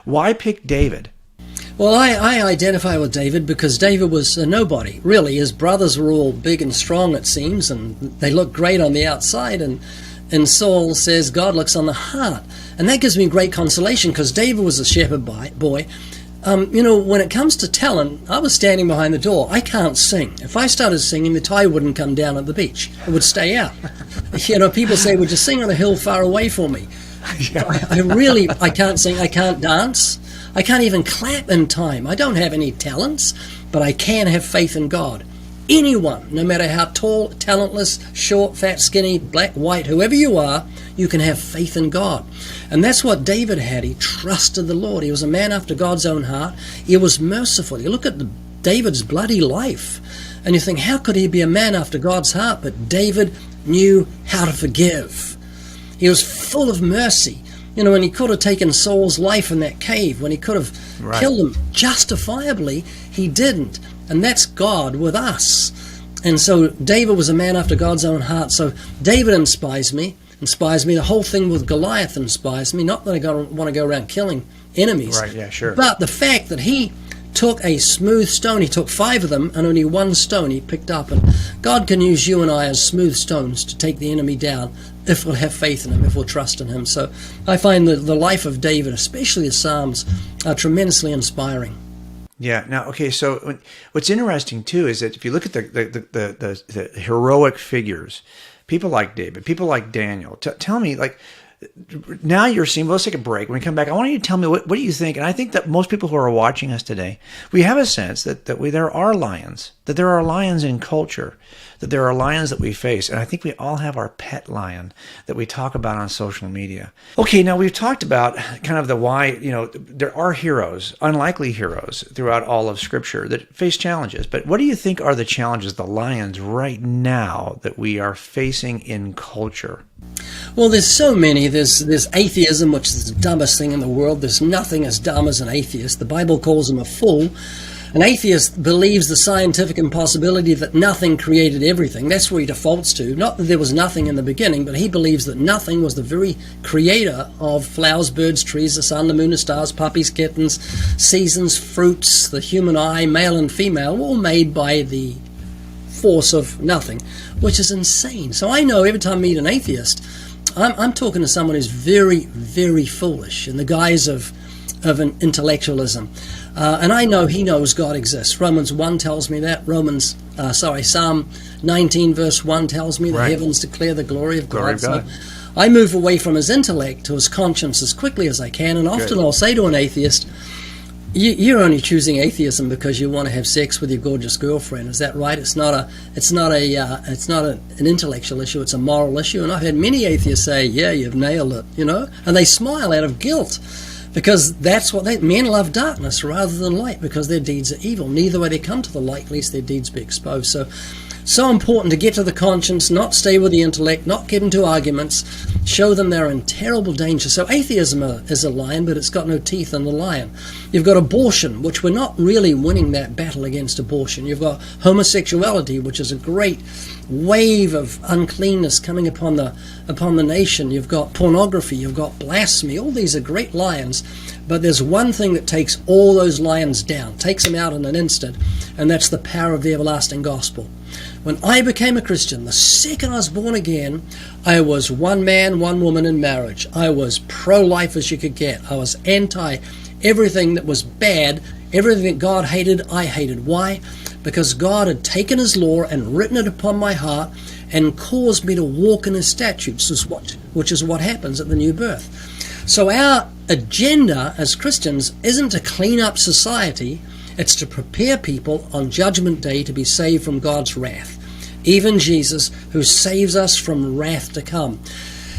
Why pick David? Well, I identify with David because David was a nobody, really. His brothers were all big and strong, it seems, and they look great on the outside. And Saul says God looks on the heart. And that gives me great consolation because David was a shepherd boy. When it comes to talent, I was standing behind the door. I can't sing. If I started singing, the tide wouldn't come down at the beach. It would stay out. People say, would you sing on a hill far away from me? Yeah. I can't sing. I can't dance. I can't even clap in time. I don't have any talents, but I can have faith in God. Anyone, no matter how tall, talentless, short, fat, skinny, black, white, whoever you are, you can have faith in God. And that's what David had. He trusted the Lord. He was a man after God's own heart. He was merciful. You look at David's bloody life, and you think, how could he be a man after God's heart? But David knew how to forgive. He was full of mercy. When he could have taken Saul's life in that cave, when he could have killed him justifiably, he didn't. And that's God with us. And so David was a man after God's own heart. So David inspires me. The whole thing with Goliath inspires me. Not that I want to go around killing enemies. Right, yeah, sure. But the fact that he took a smooth stone, he took 5 of them, and only 1 stone he picked up. And God can use you and I as smooth stones to take the enemy down if we'll have faith in him, if we'll trust in him. So I find the life of David, especially the Psalms, are tremendously inspiring. Yeah. Now, okay. So what's interesting too is that if you look at the heroic figures, people like David, people like Daniel, tell me, like, now you're seeing, let's take a break. When we come back, I want you to tell me what do you think? And I think that most people who are watching us today, we have a sense that there are lions, that there are lions in culture, that there are lions that we face. And I think we all have our pet lion that we talk about on social media. Okay, now we've talked about kind of the why, there are heroes, unlikely heroes throughout all of Scripture that face challenges. But what do you think are the challenges, the lions right now that we are facing in culture? Well, there's so many. There's atheism, which is the dumbest thing in the world. There's nothing as dumb as an atheist. The Bible calls him a fool. An atheist believes the scientific impossibility that nothing created everything. That's where he defaults to. Not that there was nothing in the beginning, but he believes that nothing was the very creator of flowers, birds, trees, the sun, the moon, the stars, puppies, kittens, seasons, fruits, the human eye, male and female, all made by the force of nothing, which is insane. So I know every time I meet an atheist, I'm talking to someone who's very, very foolish in the guise of an intellectualism. And I know he knows God exists. Romans 1 tells me that. Psalm 19 verse 1 tells me the heavens declare the glory of God. Glory of God. So I move away from his intellect to his conscience as quickly as I can. And often I'll say to an atheist, you're only choosing atheism because you want to have sex with your gorgeous girlfriend. Is that right? It's not an intellectual issue. It's a moral issue. And I've had many atheists say, "Yeah, you've nailed it," and they smile out of guilt because that's what men love darkness rather than light because their deeds are evil. Neither way they come to the light, lest their deeds be exposed. So important to get to the conscience, not stay with the intellect, not get into arguments, show them they're in terrible danger. So atheism is a lion, but it's got no teeth in the lion. You've got abortion, which we're not really winning that battle against abortion. You've got homosexuality, which is a great wave of uncleanness coming upon the nation. You've got pornography, you've got blasphemy. All these are great lions, but there's one thing that takes all those lions down, takes them out in an instant, and that's the power of the everlasting gospel. When I became a Christian, the second I was born again, I was one man, one woman in marriage. I was pro-life as you could get. I was anti everything that was bad, everything that God hated, I hated. Why? Because God had taken his law and written it upon my heart and caused me to walk in his statutes, which is what happens at the new birth. So our agenda as Christians isn't to clean up society, it's to prepare people on Judgment Day to be saved from God's wrath. Even Jesus, who saves us from wrath to come.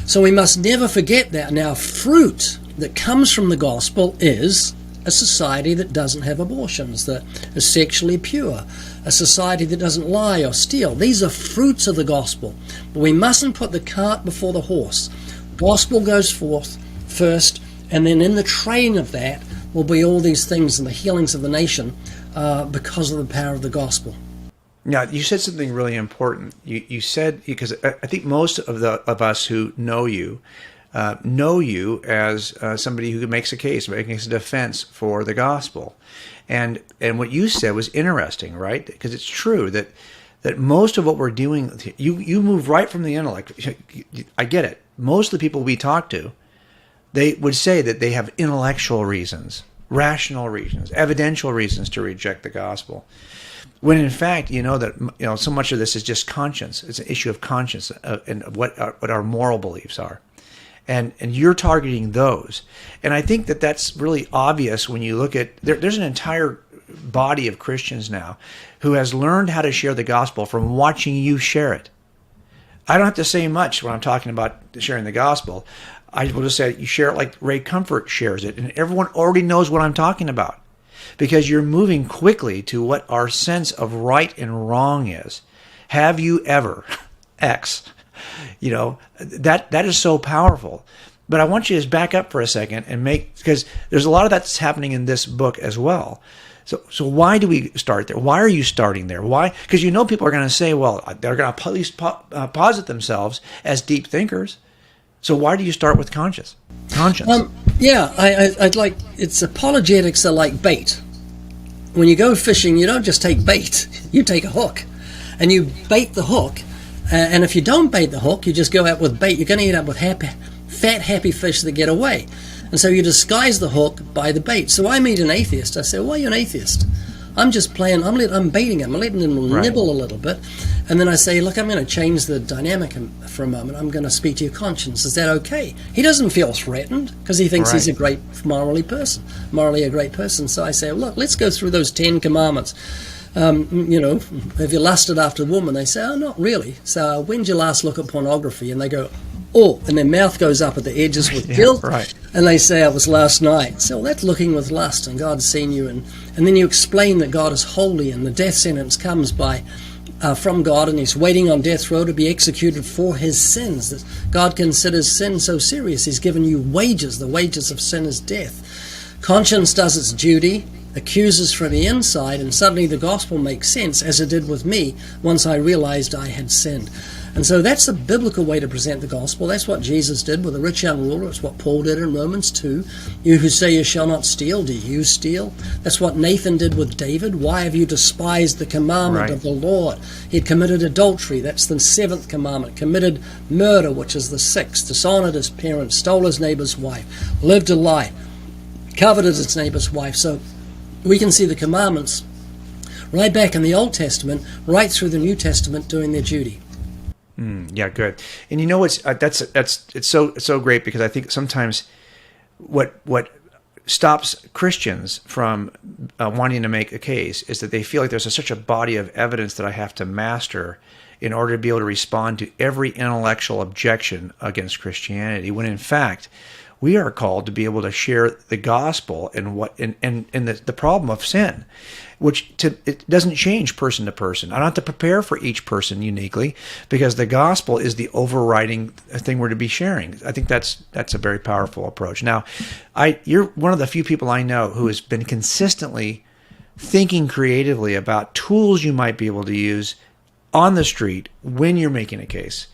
So we must never forget that. Now, fruit that comes from the gospel is a society that doesn't have abortions, that is sexually pure, a society that doesn't lie or steal. These are fruits of the gospel. But we mustn't put the cart before the horse. Gospel goes forth first, and then in the train of that will be all these things and the healings of the nation because of the power of the gospel. Now, you said something really important. You said, because I think most of us who know you know you as somebody who makes a case, makes a defense for the gospel. And what you said was interesting, right? Because it's true that most of what we're doing, you move right from the intellect. I get it. Most of the people we talk to, they would say that they have intellectual reasons, rational reasons, evidential reasons to reject the gospel. When in fact, that so much of this is just conscience. It's an issue of conscience and what our moral beliefs are. And you're targeting those. And I think that that's really obvious when you look at, there's an entire body of Christians now who has learned how to share the gospel from watching you share it. I don't have to say much when I'm talking about sharing the gospel. I will just say you share it like Ray Comfort shares it, and everyone already knows what I'm talking about because you're moving quickly to what our sense of right and wrong is. Have you ever X? That is so powerful. But I want you to just back up for a second and because there's a lot of that's happening in this book as well. So why do we start there? Why are you starting there? Why? Because people are going to say, well, they're going to at least posit themselves as deep thinkers. So why do you start with conscience? I'd like, it's apologetics are like bait. When you go fishing, you don't just take bait, you take a hook. And you bait the hook, and if you don't bait the hook, you just go out with bait, you're going to end up with fat, happy fish that get away. And so you disguise the hook by the bait. So I meet an atheist. I say, why are you an atheist? I'm just playing, I'm baiting him. I'm letting him nibble a little bit. And then I say, look, I'm going to change the dynamic for a moment. I'm going to speak to your conscience. Is that okay? He doesn't feel threatened because he thinks he's morally a great person. So I say, look, let's go through those 10 commandments. Have you lusted after a woman? They say, oh, not really. So when did you last look at pornography? And they go, oh, and their mouth goes up at the edges with guilt. Right. And they say, it was last night. So that's looking with lust, and God's seen you. And then you explain that God is holy, and the death sentence comes from God, and he's waiting on death row to be executed for his sins. That God considers sin so serious. He's given you wages. The wages of sin is death. Conscience does its duty, accuses from the inside, and suddenly the gospel makes sense, as it did with me once I realized I had sinned. And so that's the biblical way to present the gospel. That's what Jesus did with the rich young ruler. It's what Paul did in Romans 2. You who say you shall not steal, do you steal? That's what Nathan did with David. Why have you despised the commandment of the Lord? He had committed adultery. That's the 7th commandment. Committed murder, which is the 6th. Dishonored his parents. Stole his neighbor's wife. Lived a lie. Coveted his neighbor's wife. So we can see the commandments right back in the Old Testament, right through the New Testament doing their duty. Yeah, good. And you know what's it's so great because I think sometimes what stops Christians from wanting to make a case is that they feel like there's such a body of evidence that I have to master in order to be able to respond to every intellectual objection against Christianity. When in fact, we are called to be able to share the gospel and the problem of sin, which it doesn't change person to person. I don't have to prepare for each person uniquely because the gospel is the overriding thing we're to be sharing. I think that's a very powerful approach. Now, you're one of the few people I know who has been consistently thinking creatively about tools you might be able to use on the street when you're making a case.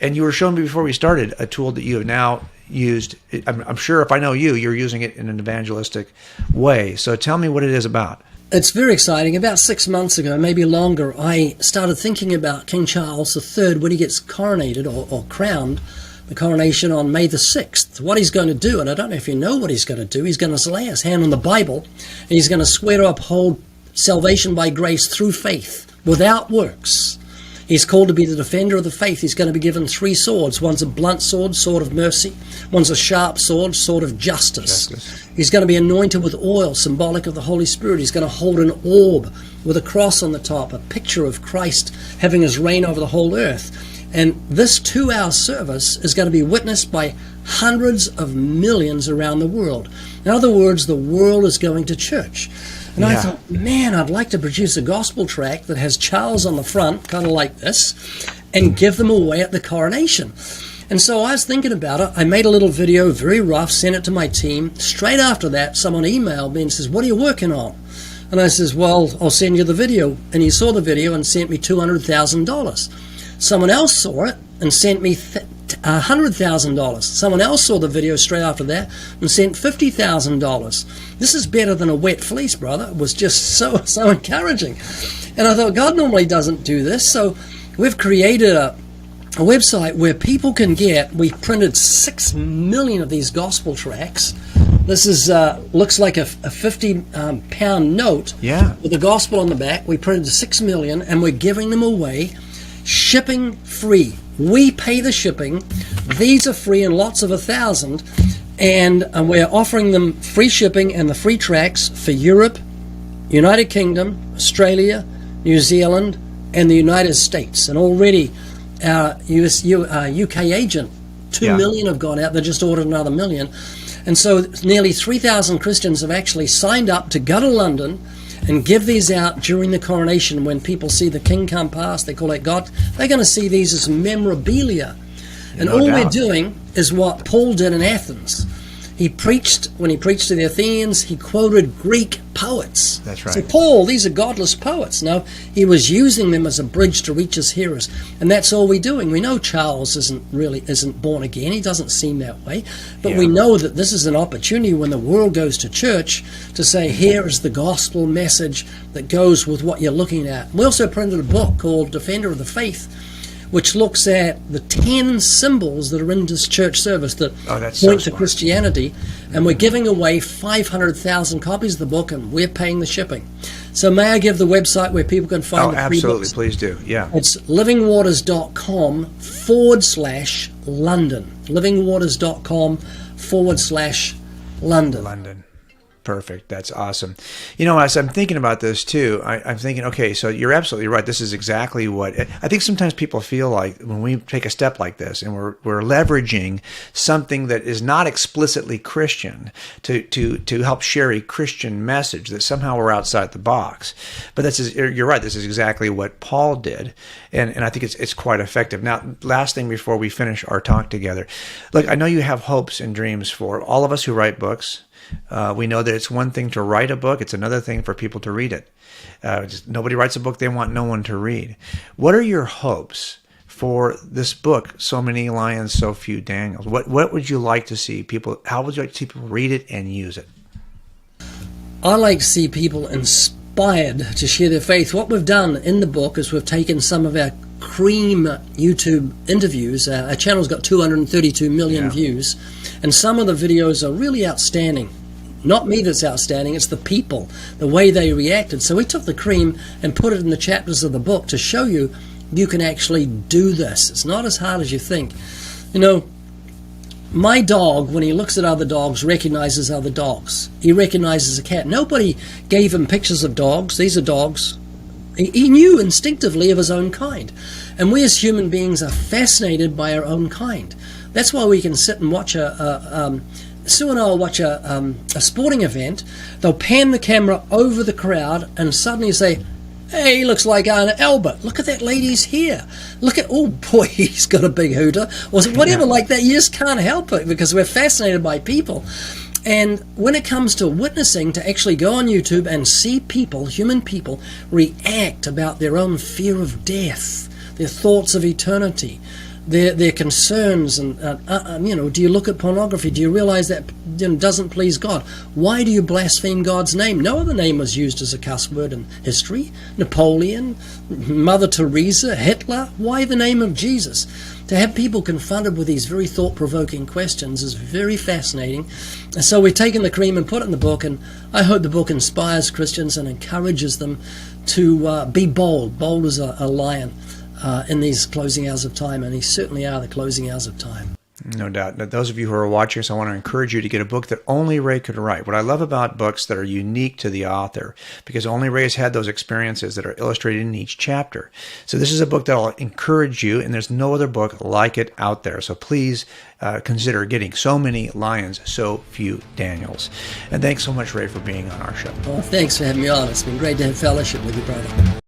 And you were showing me before we started a tool that you have now used. I'm sure if I know you, you're using it in an evangelistic way. So tell me what it is about. It's very exciting. About 6 months ago, maybe longer, I started thinking about King Charles III when he gets coronated or crowned, the coronation on May the 6th, what he's going to do. And I don't know if you know what he's going to do. He's going to lay his hand on the Bible, and he's going to swear to uphold salvation by grace through faith, without works. He's called to be the defender of the faith. He's going to be given 3 swords. One's a blunt sword, sword of mercy. One's a sharp sword, sword of justice. He's going to be anointed with oil, symbolic of the Holy Spirit. He's going to hold an orb with a cross on the top, a picture of Christ having his reign over the whole earth. And this 2-hour service is going to be witnessed by hundreds of millions around the world. In other words, the world is going to church. And I thought, man, I'd like to produce a gospel tract that has Charles on the front, kind of like this, and give them away at the coronation. And so I was thinking about it. I made a little video, very rough, sent it to my team. Straight after that, someone emailed me and says, what are you working on? And I says, well, I'll send you the video. And he saw the video and sent me $200,000. Someone else saw it and sent me $100,000. Someone else saw the video straight after that and sent $50,000. This is better than a wet fleece, brother. It was just so encouraging. And I thought, God normally doesn't do this. So we've created a website where people can we printed 6 million of these gospel tracts. This is looks like a 50-pound note with the gospel on the back. We printed 6 million, and we're giving them away shipping free. We pay the shipping. These are free and lots of 1,000. And we're offering them free shipping and the free tracts for Europe, United Kingdom, Australia, New Zealand, and the United States. And already our UK agent, 2 million have gone out. They just ordered another 1 million. And so nearly 3,000 Christians have actually signed up to go to London and give these out during the coronation. When people see the king come past, they call it God. They're going to see these as memorabilia. And all we're doing is what Paul did in Athens. When he preached to the Athenians, he quoted Greek poets. That's right. So Paul, these are godless poets. No, he was using them as a bridge to reach his hearers. And that's all we're doing. We know Charles isn't born again. He doesn't seem that way. But we know that this is an opportunity when the world goes to church to say, here is the gospel message that goes with what you're looking at. We also printed a book called Defender of the Faith, which looks at the 10 symbols that are in this church service that point to Christianity. And we're giving away 500,000 copies of the book, and we're paying the shipping. So may I give the website where people can find the free books? Please do. Yeah. It's livingwaters.com/London. livingwaters.com/London. London. Perfect. That's awesome. You know, as I'm thinking about this too, I'm thinking, okay, so you're absolutely right. This is exactly what I think sometimes people feel like when we take a step like this and we're leveraging something that is not explicitly Christian to help share a Christian message, that somehow we're outside the box. But you're right. This is exactly what Paul did. And I think it's quite effective. Now, last thing before we finish our talk together, look, I know you have hopes and dreams for all of us who write books. We know that it's one thing to write a book. It's another thing for people to read it. Nobody writes a book they want no one to read. What are your hopes for this book, So Many Lions, So Few Daniels? What would you like to see people? How would you like to see people read it and use it? I like to see people inspired to share their faith. What we've done in the book is we've taken some of our cream YouTube interviews. Our channel's got 232 million views, and some of the videos are really outstanding. Not me that's outstanding, it's the people, the way they reacted. So we took the cream and put it in the chapters of the book to show you can actually do this. It's not as hard as you think. You know, my dog, when he looks at other dogs, recognizes other dogs. He recognizes a cat. Nobody gave him pictures of dogs. These are dogs. He knew instinctively of his own kind. And we as human beings are fascinated by our own kind. That's why we can sit and watch Sue and I will watch a sporting event. They'll pan the camera over the crowd and suddenly say, hey, he looks like Albert. Look at that lady's hair. Look at, oh boy, he's got a big hooter. Or whatever like that. You just can't help it because we're fascinated by people. And when it comes to witnessing, to actually go on YouTube and see people, human people, react about their own fear of death, their thoughts of eternity, their concerns, and do you look at pornography? Do you realize that doesn't please God? Why do you blaspheme God's name? No other name was used as a cuss word in history. Napoleon, Mother Teresa, Hitler. Why the name of Jesus? To have people confronted with these very thought-provoking questions is very fascinating. And so we've taken the cream and put it in the book, and I hope the book inspires Christians and encourages them to be bold as a lion in these closing hours of time, and these certainly are the closing hours of time. No doubt. Now, those of you who are watching us, I want to encourage you to get a book that only Ray could write. What I love about books that are unique to the author, because only Ray has had those experiences that are illustrated in each chapter. So this is a book that will encourage you, and there's no other book like it out there. So please consider getting So Many Lions, So Few Daniels. And thanks so much, Ray, for being on our show. Well, thanks for having me on. It's been great to have fellowship with you, brother.